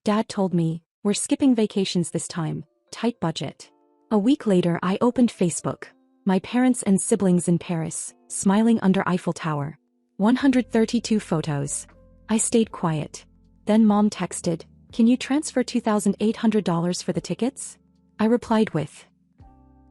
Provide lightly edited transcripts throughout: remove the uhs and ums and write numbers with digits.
Dad told me, we're skipping vacations this time, tight budget. A week later I opened Facebook. My parents and siblings in Paris, smiling under Eiffel Tower. 132 photos. I stayed quiet. Then Mom texted, "Can you transfer $2,800 for the tickets?" I replied with,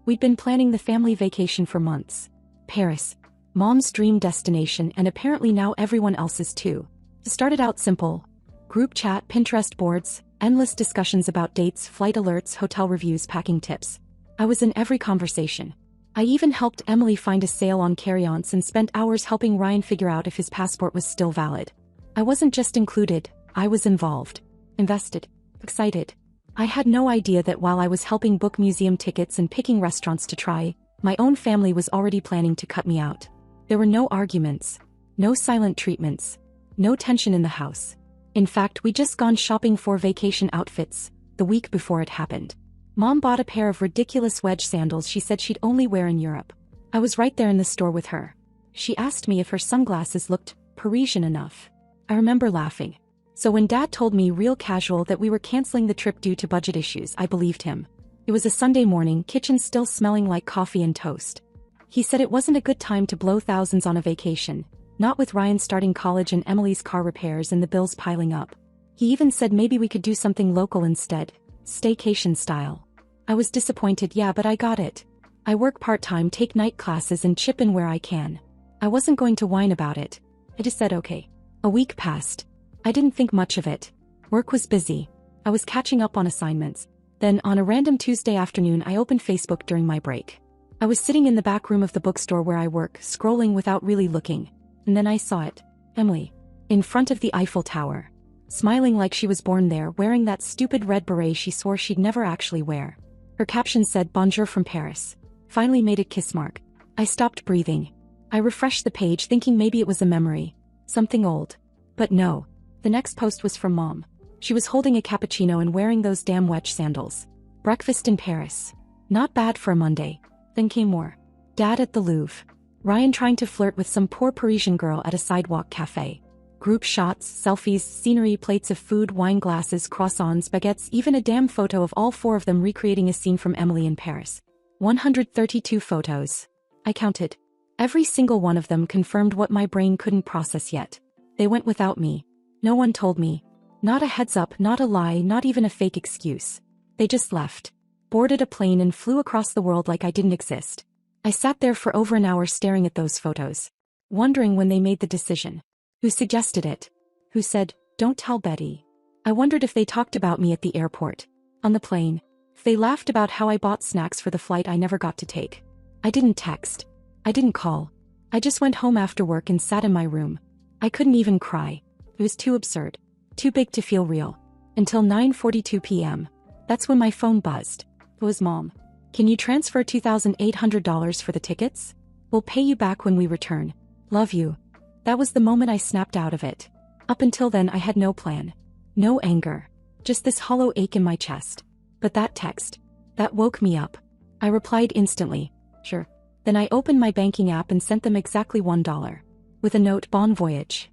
"We'd been planning the family vacation for months. Paris, Mom's dream destination, and apparently now everyone else's too." It started out simple. Group chat, Pinterest boards, endless discussions about dates, flight alerts, hotel reviews, packing tips. I was in every conversation. I even helped Emily find a sale on carry-ons and spent hours helping Ryan figure out if his passport was still valid. I wasn't just included, I was involved. Invested. Excited. I had no idea that while I was helping book museum tickets and picking restaurants to try, my own family was already planning to cut me out. There were no arguments. No silent treatments. No tension in the house. In fact, we'd just gone shopping for vacation outfits, the week before it happened. Mom bought a pair of ridiculous wedge sandals she said she'd only wear in Europe. I was right there in the store with her. She asked me if her sunglasses looked Parisian enough. I remember laughing. So when Dad told me real casual that we were canceling the trip due to budget issues, I believed him. It was a Sunday morning, kitchen still smelling like coffee and toast. He said it wasn't a good time to blow thousands on a vacation, not with Ryan starting college and Emily's car repairs and the bills piling up. He even said maybe we could do something local instead, staycation style. I was disappointed, yeah, but I got it. I work part-time, take night classes and chip in where I can. I wasn't going to whine about it. I just said okay. A week passed. I didn't think much of it. Work was busy. I was catching up on assignments. Then, on a random Tuesday afternoon, I opened Facebook during my break. I was sitting in the back room of the bookstore where I work, scrolling without really looking. And then I saw it. Emily. In front of the Eiffel Tower. Smiling like she was born there, wearing that stupid red beret she swore she'd never actually wear. Her caption said, "Bonjour from Paris." Finally made a kiss mark. I stopped breathing. I refreshed the page thinking maybe it was a memory. Something old. But no. The next post was from Mom. She was holding a cappuccino and wearing those damn wedge sandals. Breakfast in Paris. Not bad for a Monday. Then came more. Dad at the Louvre. Ryan trying to flirt with some poor Parisian girl at a sidewalk cafe. Group shots, selfies, scenery, plates of food, wine glasses, croissants, baguettes, even a damn photo of all four of them recreating a scene from Emily in Paris. 132 photos. I counted. Every single one of them confirmed what my brain couldn't process yet. They went without me. No one told me. Not a heads up, not a lie, not even a fake excuse. They just left. Boarded a plane and flew across the world like I didn't exist. I sat there for over an hour staring at those photos. Wondering when they made the decision. Who suggested it? Who said, "Don't tell Betty"? I wondered if they talked about me at the airport. On the plane. If they laughed about how I bought snacks for the flight I never got to take. I didn't text. I didn't call. I just went home after work and sat in my room. I couldn't even cry. It was too absurd. Too big to feel real. Until 9:42 p.m. That's when my phone buzzed. It was Mom. "Can you transfer $2,800 for the tickets? We'll pay you back when we return. Love you." That was the moment I snapped out of it. Up until then I had no plan. No anger. Just this hollow ache in my chest. But that text. That woke me up. I replied instantly. Sure. Then I opened my banking app and sent them exactly $1. With a note, "Bon voyage."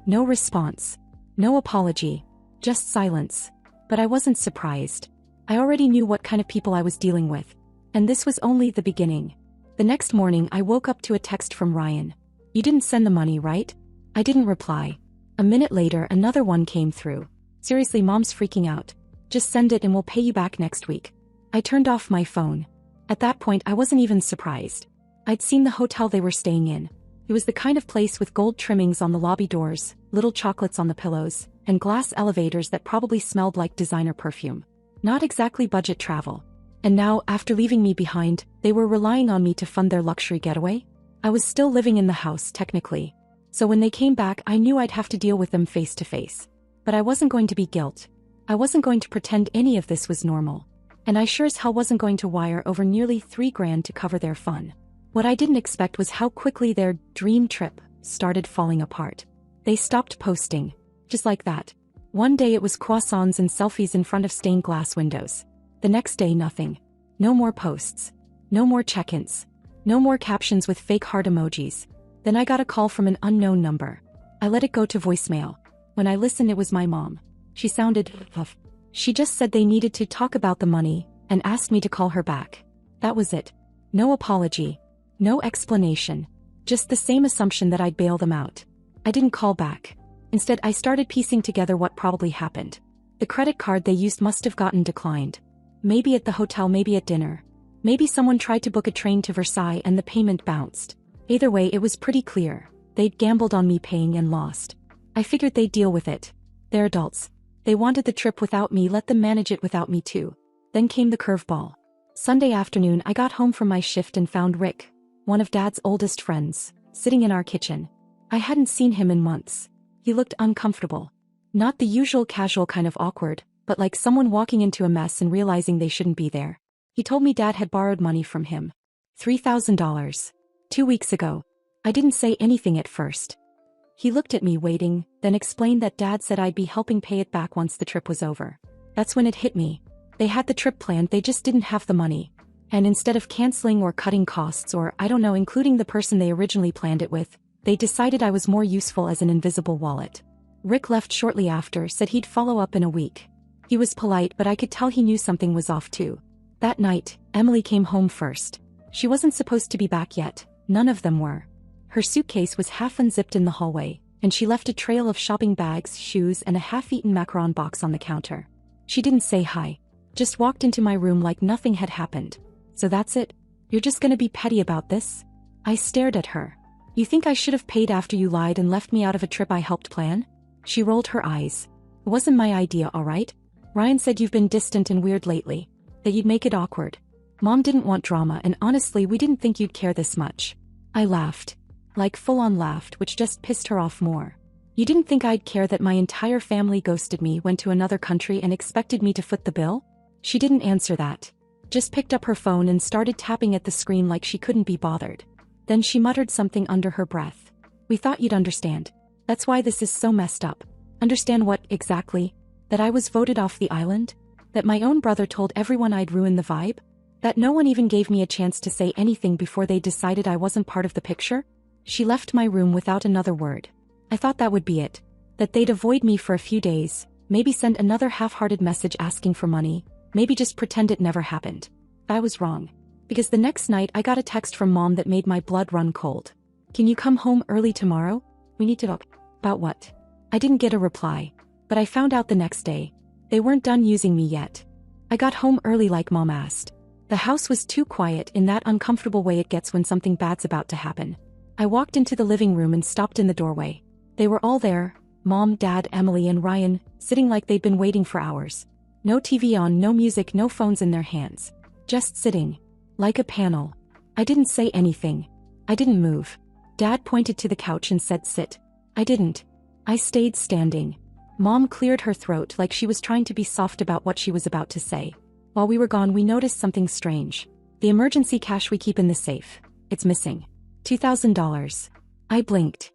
No response. No apology. Just silence. But I wasn't surprised. I already knew what kind of people I was dealing with. And this was only the beginning. The next morning I woke up to a text from Ryan. "You didn't send the money, right?" I didn't reply. A minute later another one came through. "Seriously, Mom's freaking out. Just send it and we'll pay you back next week." I turned off my phone. At that point I wasn't even surprised. I'd seen the hotel they were staying in. It was the kind of place with gold trimmings on the lobby doors, little chocolates on the pillows, and glass elevators that probably smelled like designer perfume. Not exactly budget travel. And now, after leaving me behind, they were relying on me to fund their luxury getaway? I was still living in the house, technically. So when they came back I knew I'd have to deal with them face to face. But I wasn't going to be guilt. I wasn't going to pretend any of this was normal. And I sure as hell wasn't going to wire over nearly $3,000 to cover their fun. What I didn't expect was how quickly their dream trip started falling apart. They stopped posting. Just like that. One day it was croissants and selfies in front of stained glass windows. The next day nothing. No more posts. No more check-ins. No more captions with fake heart emojis. Then I got a call from an unknown number. I let it go to voicemail. When I listened it was my mom. She sounded She just said they needed to talk about the money and asked me to call her back. That was it. No apology. No explanation. Just the same assumption that I'd bail them out. I didn't call back. Instead, I started piecing together what probably happened. The credit card they used must have gotten declined. Maybe at the hotel, maybe at dinner. Maybe someone tried to book a train to Versailles and the payment bounced. Either way, it was pretty clear. They'd gambled on me paying and lost. I figured they'd deal with it. They're adults. They wanted the trip without me, let them manage it without me too. Then came the curveball. Sunday afternoon, I got home from my shift and found Rick, one of Dad's oldest friends, sitting in our kitchen. I hadn't seen him in months. He looked uncomfortable. Not the usual casual kind of awkward, but like someone walking into a mess and realizing they shouldn't be there. He told me Dad had borrowed money from him. $3,000. 2 weeks ago. I didn't say anything at first. He looked at me waiting, then explained that Dad said I'd be helping pay it back once the trip was over. That's when it hit me. They had the trip planned, they just didn't have the money. And instead of canceling or cutting costs or, I don't know, including the person they originally planned it with, they decided I was more useful as an invisible wallet. Rick left shortly after, said he'd follow up in a week. He was polite, but I could tell he knew something was off too. That night, Emily came home first. She wasn't supposed to be back yet. None of them were. Her suitcase was half unzipped in the hallway, and she left a trail of shopping bags, shoes, and a half-eaten macaron box on the counter. She didn't say hi. Just walked into my room like nothing had happened. So that's it? You're just gonna be petty about this? I stared at her. You think I should have paid after you lied and left me out of a trip I helped plan? She rolled her eyes. It wasn't my idea, alright? Ryan said you've been distant and weird lately. That you'd make it awkward. Mom didn't want drama, and honestly, we didn't think you'd care this much. I laughed. Like full-on laughed, which just pissed her off more. You didn't think I'd care that my entire family ghosted me, went to another country, and expected me to foot the bill? She didn't answer that. Just picked up her phone and started tapping at the screen like she couldn't be bothered. Then she muttered something under her breath. We thought you'd understand. That's why this is so messed up. Understand what, exactly? That I was voted off the island? That my own brother told everyone I'd ruined the vibe? That no one even gave me a chance to say anything before they decided I wasn't part of the picture? She left my room without another word. I thought that would be it. That they'd avoid me for a few days, maybe send another half-hearted message asking for money, maybe just pretend it never happened. I was wrong. Because the next night I got a text from Mom that made my blood run cold. Can you come home early tomorrow? We need to talk. About what? I didn't get a reply. But I found out the next day. They weren't done using me yet. I got home early like Mom asked. The house was too quiet, in that uncomfortable way it gets when something bad's about to happen. I walked into the living room and stopped in the doorway. They were all there, Mom, Dad, Emily, and Ryan, sitting like they'd been waiting for hours. No TV on, no music, no phones in their hands. Just sitting. Like a panel. I didn't say anything. I didn't move. Dad pointed to the couch and said sit. I didn't. I stayed standing. Mom cleared her throat like she was trying to be soft about what she was about to say. While we were gone, we noticed something strange. The emergency cash we keep in the safe. It's missing. $2,000. I blinked.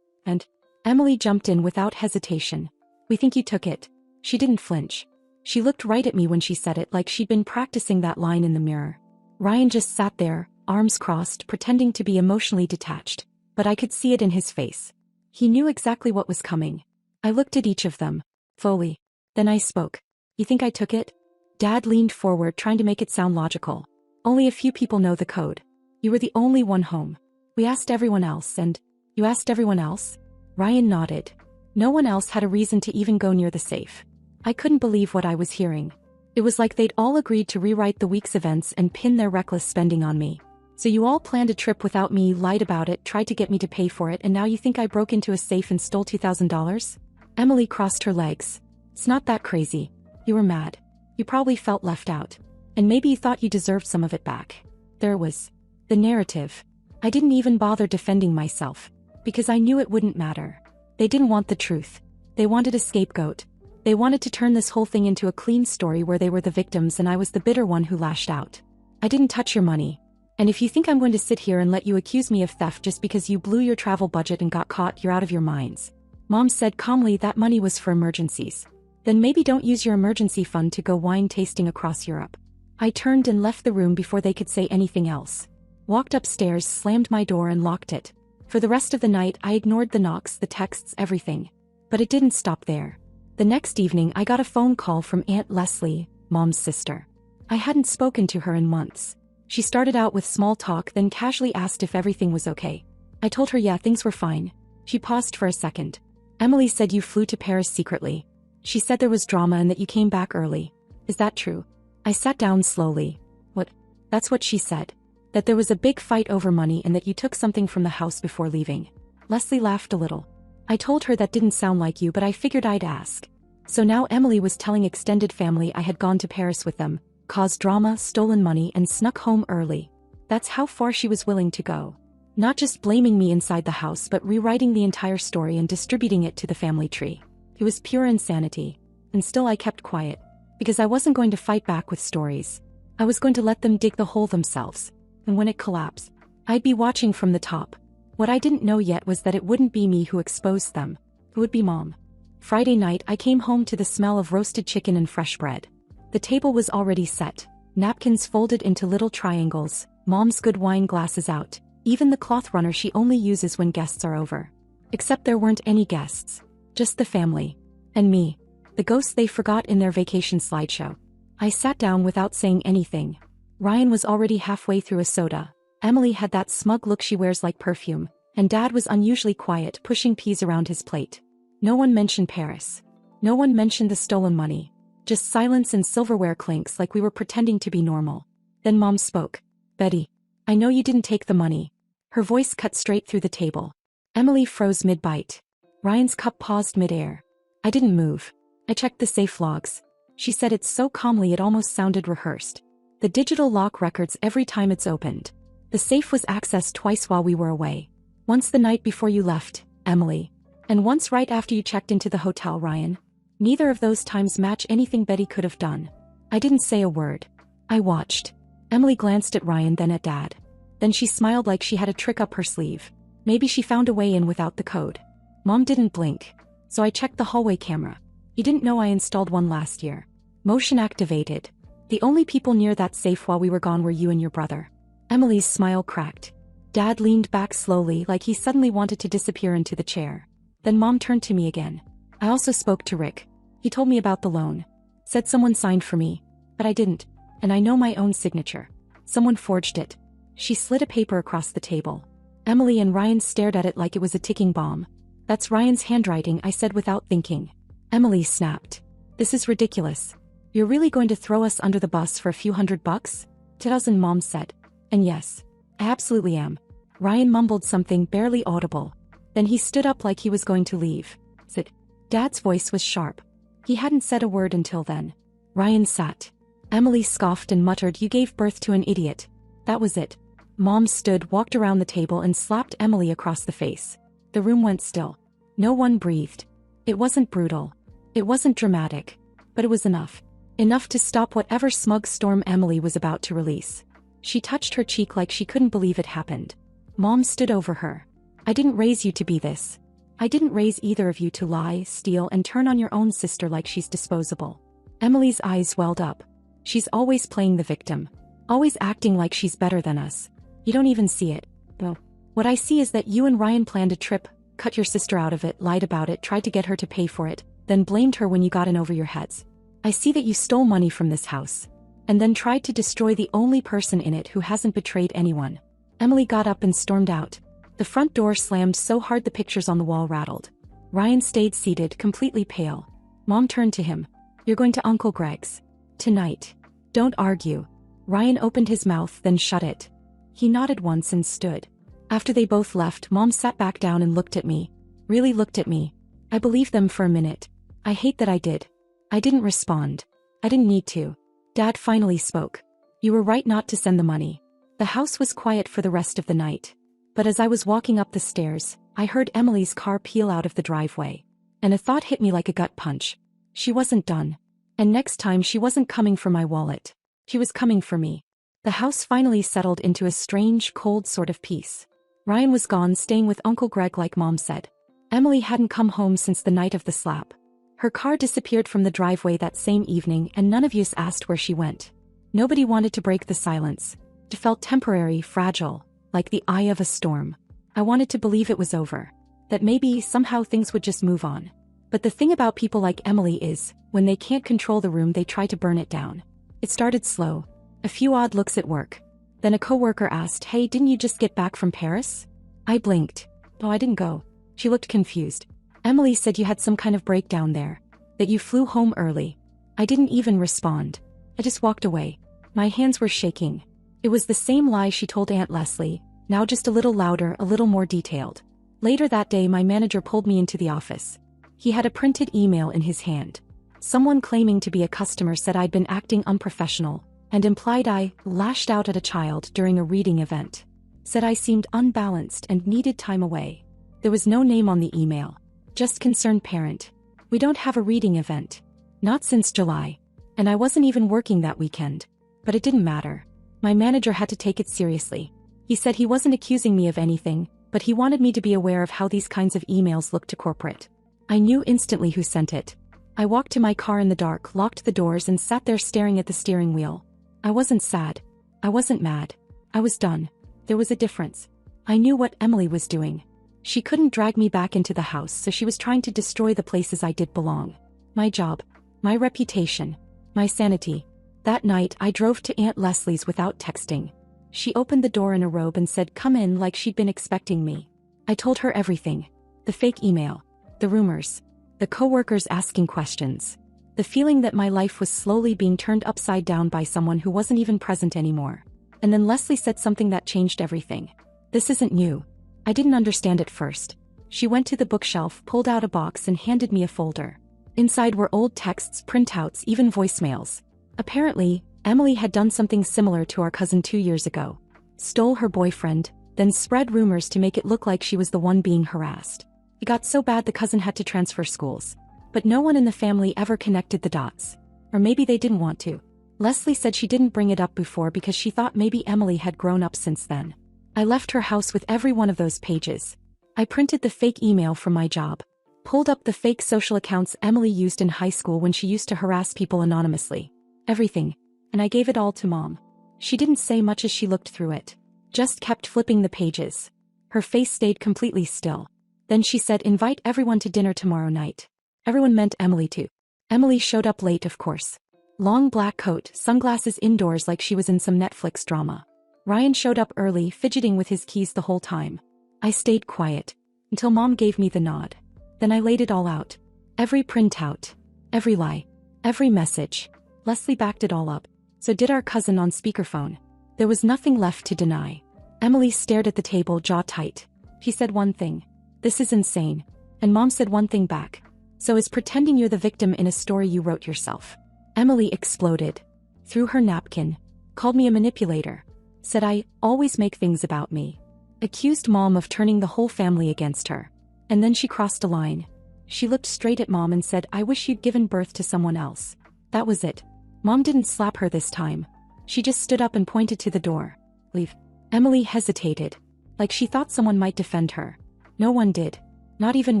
And Emily jumped in without hesitation. We think you took it. She didn't flinch. She looked right at me when she said it, like she'd been practicing that line in the mirror. Ryan just sat there, arms crossed, pretending to be emotionally detached. But I could see it in his face. He knew exactly what was coming. I looked at each of them. Fully. Then I spoke. You think I took it? Dad leaned forward, trying to make it sound logical. Only a few people know the code. You were the only one home. We asked everyone else, and... You asked everyone else? Ryan nodded. No one else had a reason to even go near the safe. I couldn't believe what I was hearing. It was like they'd all agreed to rewrite the week's events and pin their reckless spending on me. So you all planned a trip without me, lied about it, tried to get me to pay for it, and now you think I broke into a safe and stole $2,000? Emily crossed her legs. It's not that crazy. You were mad. You probably felt left out. And maybe you thought you deserved some of it back. There it was. The narrative. I didn't even bother defending myself. Because I knew it wouldn't matter. They didn't want the truth. They wanted a scapegoat. They wanted to turn this whole thing into a clean story where they were the victims and I was the bitter one who lashed out. I didn't touch your money. And if you think I'm going to sit here and let you accuse me of theft just because you blew your travel budget and got caught, you're out of your minds. Mom said calmly that money was for emergencies. Then maybe don't use your emergency fund to go wine tasting across Europe. I turned and left the room before they could say anything else. Walked upstairs, slammed my door and locked it. For the rest of the night I ignored the knocks, the texts, everything. But it didn't stop there. The next evening I got a phone call from Aunt Leslie, Mom's sister. I hadn't spoken to her in months. She started out with small talk, then casually asked if everything was okay. I told her yeah, things were fine. She paused for a second. Emily said you flew to Paris secretly. She said there was drama and that you came back early. Is that true? I sat down slowly. What? That's what she said. That there was a big fight over money and that you took something from the house before leaving. Leslie laughed a little. I told her that didn't sound like you, but I figured I'd ask. So now Emily was telling extended family I had gone to Paris with them, caused drama, stolen money, and snuck home early. That's how far she was willing to go. Not just blaming me inside the house, but rewriting the entire story and distributing it to the family tree. It was pure insanity. And still I kept quiet. Because I wasn't going to fight back with stories. I was going to let them dig the hole themselves. And when it collapsed, I'd be watching from the top. What I didn't know yet was that it wouldn't be me who exposed them. It would be Mom. Friday night I came home to the smell of roasted chicken and fresh bread. The table was already set. Napkins folded into little triangles, Mom's good wine glasses out, even the cloth runner she only uses when guests are over. Except there weren't any guests. Just the family. And me. The ghost they forgot in their vacation slideshow. I sat down without saying anything. Ryan was already halfway through a soda. Emily had that smug look she wears like perfume, and Dad was unusually quiet, pushing peas around his plate. No one mentioned Paris. No one mentioned the stolen money. Just silence and silverware clinks like we were pretending to be normal. Then Mom spoke. Betty, I know you didn't take the money. Her voice cut straight through the table. Emily froze mid-bite. Ryan's cup paused mid-air. I didn't move. I checked the safe logs. She said it so calmly it almost sounded rehearsed. The digital lock records every time it's opened. The safe was accessed twice while we were away. Once the night before you left, Emily. And once right after you checked into the hotel, Ryan. Neither of those times match anything Betty could have done. I didn't say a word. I watched. Emily glanced at Ryan, then at Dad. Then she smiled like she had a trick up her sleeve. Maybe she found a way in without the code. Mom didn't blink. So I checked the hallway camera. You didn't know I installed one last year. Motion activated. The only people near that safe while we were gone were you and your brother. Emily's smile cracked. Dad leaned back slowly like he suddenly wanted to disappear into the chair. Then Mom turned to me again. I also spoke to Rick. He told me about the loan. Said someone signed for me. But I didn't. And I know my own signature. Someone forged it. She slid a paper across the table. Emily and Ryan stared at it like it was a ticking bomb. That's Ryan's handwriting, I said without thinking. Emily snapped. This is ridiculous. You're really going to throw us under the bus for a few $100? 2,000, Mom said. And yes, I absolutely am. Ryan mumbled something barely audible. Then he stood up like he was going to leave. Sit. Dad's voice was sharp. He hadn't said a word until then. Ryan sat. Emily scoffed and muttered, "You gave birth to an idiot." That was it. Mom stood, walked around the table and slapped Emily across the face. The room went still. No one breathed. It wasn't brutal. It wasn't dramatic. But it was enough. Enough to stop whatever smug storm Emily was about to release. She touched her cheek like she couldn't believe it happened. Mom stood over her. I didn't raise you to be this. I didn't raise either of you to lie, steal, and turn on your own sister like she's disposable. Emily's eyes welled up. She's always playing the victim. Always acting like she's better than us. You don't even see it. Well, what I see is that you and Ryan planned a trip, cut your sister out of it, lied about it, tried to get her to pay for it, then blamed her when you got in over your heads. I see that you stole money from this house. And then tried to destroy the only person in it who hasn't betrayed anyone. Emily got up and stormed out. The front door slammed so hard the pictures on the wall rattled. Ryan stayed seated, completely pale. Mom turned to him. You're going to Uncle Greg's. Tonight. Don't argue. Ryan opened his mouth, then shut it. He nodded once and stood. After they both left, Mom sat back down and looked at me. Really looked at me. I believed them for a minute. I hate that I did. I didn't respond. I didn't need to. Dad finally spoke. You were right not to send the money. The house was quiet for the rest of the night. But as I was walking up the stairs, I heard Emily's car peel out of the driveway. And a thought hit me like a gut punch. She wasn't done. And next time she wasn't coming for my wallet. She was coming for me. The house finally settled into a strange, cold sort of peace. Ryan was gone, staying with Uncle Greg like Mom said. Emily hadn't come home since the night of the slap. Her car disappeared from the driveway that same evening and none of us asked where she went. Nobody wanted to break the silence. It felt temporary, fragile, like the eye of a storm. I wanted to believe it was over. That maybe, somehow things would just move on. But the thing about people like Emily is, when they can't control the room they try to burn it down. It started slow. A few odd looks at work. Then a coworker asked, "Hey, didn't you just get back from Paris?" I blinked. "Oh, I didn't go." She looked confused. "Emily said you had some kind of breakdown there. That you flew home early." I didn't even respond. I just walked away. My hands were shaking. It was the same lie she told Aunt Leslie, now just a little louder, a little more detailed. Later that day my manager pulled me into the office. He had a printed email in his hand. Someone claiming to be a customer said I'd been acting unprofessional, and implied I lashed out at a child during a reading event. Said I seemed unbalanced and needed time away. There was no name on the email. Just concerned parent. We don't have a reading event. Not since July. And I wasn't even working that weekend. But it didn't matter. My manager had to take it seriously. He said he wasn't accusing me of anything, but he wanted me to be aware of how these kinds of emails look to corporate. I knew instantly who sent it. I walked to my car in the dark, locked the doors and sat there staring at the steering wheel. I wasn't sad. I wasn't mad. I was done. There was a difference. I knew what Emily was doing. She couldn't drag me back into the house, so she was trying to destroy the places I did belong. My job. My reputation. My sanity. That night I drove to Aunt Leslie's without texting. She opened the door in a robe and said, "Come in," like she'd been expecting me. I told her everything. The fake email. The rumors. The coworkers asking questions. The feeling that my life was slowly being turned upside down by someone who wasn't even present anymore. And then Leslie said something that changed everything. "This isn't new." I didn't understand at first. She went to the bookshelf, pulled out a box and handed me a folder. Inside were old texts, printouts, even voicemails. Apparently, Emily had done something similar to our cousin 2 years ago. Stole her boyfriend, then spread rumors to make it look like she was the one being harassed. It got so bad the cousin had to transfer schools. But no one in the family ever connected the dots. Or maybe they didn't want to. Leslie said she didn't bring it up before because she thought maybe Emily had grown up since then. I left her house with every one of those pages. I printed the fake email from my job. Pulled up the fake social accounts Emily used in high school when she used to harass people anonymously. Everything. And I gave it all to Mom. She didn't say much as she looked through it. Just kept flipping the pages. Her face stayed completely still. Then she said, "Invite everyone to dinner tomorrow night." Everyone meant Emily too. Emily showed up late, of course. Long black coat, sunglasses, indoors like she was in some Netflix drama. Ryan showed up early, fidgeting with his keys the whole time. I stayed quiet. Until Mom gave me the nod. Then I laid it all out. Every printout. Every lie. Every message. Leslie backed it all up. So did our cousin on speakerphone. There was nothing left to deny. Emily stared at the table, jaw tight. She said one thing. "This is insane." And Mom said one thing back. "So is pretending you're the victim in a story you wrote yourself." Emily exploded. Threw her napkin. Called me a manipulator. Said I always make things about me. Accused Mom of turning the whole family against her. And then she crossed a line. She looked straight at Mom and said, "I wish you'd given birth to someone else." That was it. Mom didn't slap her this time. She just stood up and pointed to the door. "Leave." Emily hesitated. Like she thought someone might defend her. No one did. Not even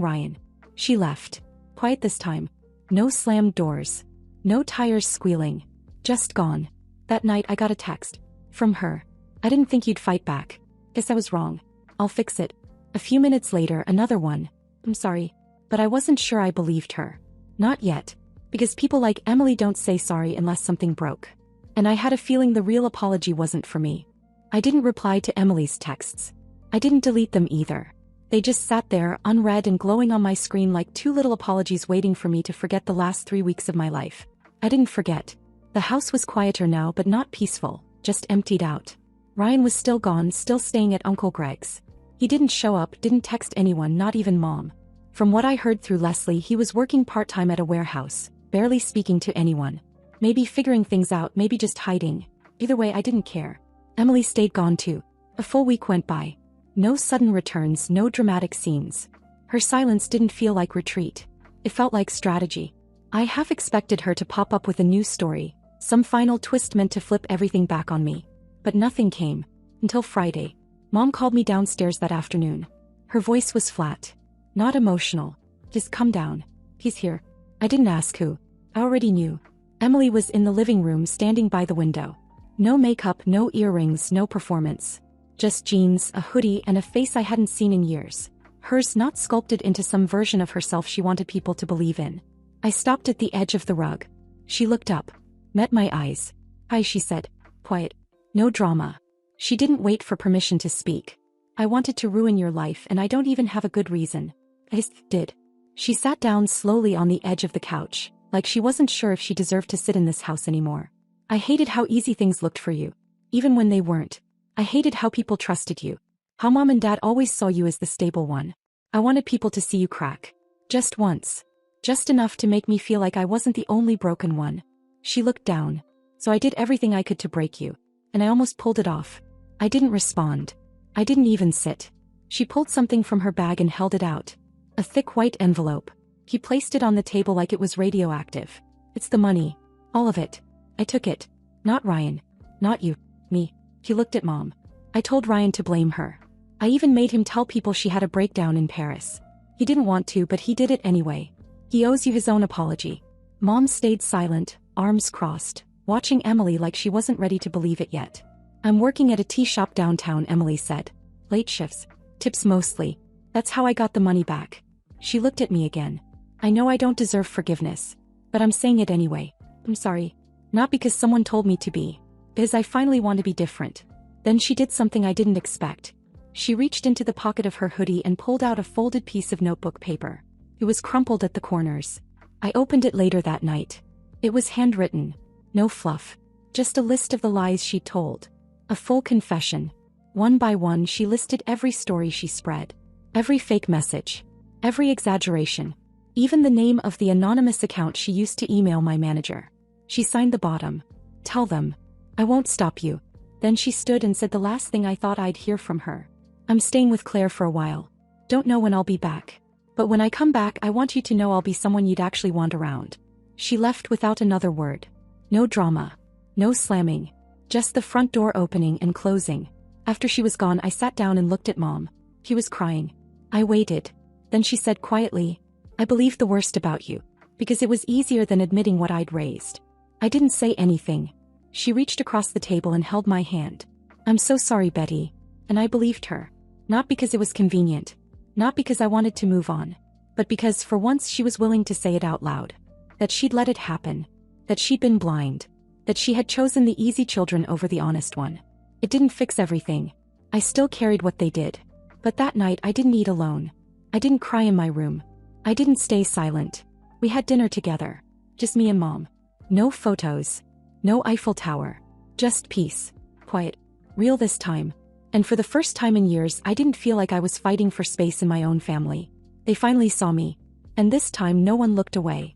Ryan. She left. Quiet this time. No slammed doors. No tires squealing. Just gone. That night I got a text. From her. "I didn't think you'd fight back. Guess I was wrong. I'll fix it." A few minutes later, another one. "I'm sorry. But I wasn't sure I believed her. Not yet. Because people like Emily don't say sorry unless something broke. And I had a feeling the real apology wasn't for me. I didn't reply to Emily's texts. I didn't delete them either. They just sat there, unread and glowing on my screen like two little apologies waiting for me to forget the last 3 weeks of my life. I didn't forget. The house was quieter now, but not peaceful, just emptied out. Ryan was still gone, still staying at Uncle Greg's. He didn't show up, didn't text anyone, not even Mom. From what I heard through Leslie, he was working part-time at a warehouse, barely speaking to anyone. Maybe figuring things out, maybe just hiding. Either way, I didn't care. Emily stayed gone too. A full week went by. No sudden returns, no dramatic scenes. Her silence didn't feel like retreat. It felt like strategy. I half expected her to pop up with a new story, some final twist meant to flip everything back on me. But nothing came. Until Friday. Mom called me downstairs that afternoon. Her voice was flat. Not emotional. Just "Come down. He's here." I didn't ask who. I already knew. Emily was in the living room standing by the window. No makeup, no earrings, no performance. Just jeans, a hoodie and a face I hadn't seen in years. Hers not sculpted into some version of herself she wanted people to believe in. I stopped at the edge of the rug. She looked up, met my eyes. "Hi," she said. "Quiet. No drama." She didn't wait for permission to speak. "I wanted to ruin your life and I don't even have a good reason." "I did." She sat down slowly on the edge of the couch, like she wasn't sure if she deserved to sit in this house anymore. "I hated how easy things looked for you. Even when they weren't. I hated how people trusted you. How Mom and Dad always saw you as the stable one. I wanted people to see you crack. Just once. Just enough to make me feel like I wasn't the only broken one." She looked down. "So I did everything I could to break you. And I almost pulled it off. I didn't respond. I didn't even sit." She pulled something from her bag and held it out. A thick white envelope. He placed it on the table like it was radioactive. "It's the money. All of it. I took it. Not Ryan. Not you. Me." He looked at Mom. "I told Ryan to blame her. I even made him tell people she had a breakdown in Paris. He didn't want to, but he did it anyway. He owes you his own apology." Mom stayed silent, arms crossed, watching Emily like she wasn't ready to believe it yet. "I'm working at a tea shop downtown," Emily said. "Late shifts. Tips mostly. That's how I got the money back." She looked at me again. "I know I don't deserve forgiveness. But I'm saying it anyway. I'm sorry. Not because someone told me to be. Because I finally want to be different." Then she did something I didn't expect. She reached into the pocket of her hoodie and pulled out a folded piece of notebook paper. It was crumpled at the corners. I opened it later that night. It was handwritten. No fluff. Just a list of the lies she'd told. A full confession. One by one she listed every story she spread. Every fake message. Every exaggeration. Even the name of the anonymous account she used to email my manager. She signed the bottom. "Tell them. I won't stop you." Then she stood and said the last thing I thought I'd hear from her. "I'm staying with Claire for a while. Don't know when I'll be back. But when I come back I want you to know I'll be someone you'd actually want around." She left without another word. No drama. No slamming. Just the front door opening and closing. After she was gone I sat down and looked at Mom. He was crying. I waited. Then she said quietly, "I believed the worst about you. Because it was easier than admitting what I'd raised." I didn't say anything. She reached across the table and held my hand. "I'm so sorry, Betty." And I believed her. Not because it was convenient. Not because I wanted to move on. But because for once she was willing to say it out loud. That she'd let it happen. That she'd been blind. That she had chosen the easy children over the honest one. It didn't fix everything. I still carried what they did. But that night I didn't eat alone. I didn't cry in my room. I didn't stay silent. We had dinner together. Just me and Mom. No photos. No Eiffel Tower. Just peace. Quiet. Real this time. And for the first time in years I didn't feel like I was fighting for space in my own family. They finally saw me. And this time no one looked away.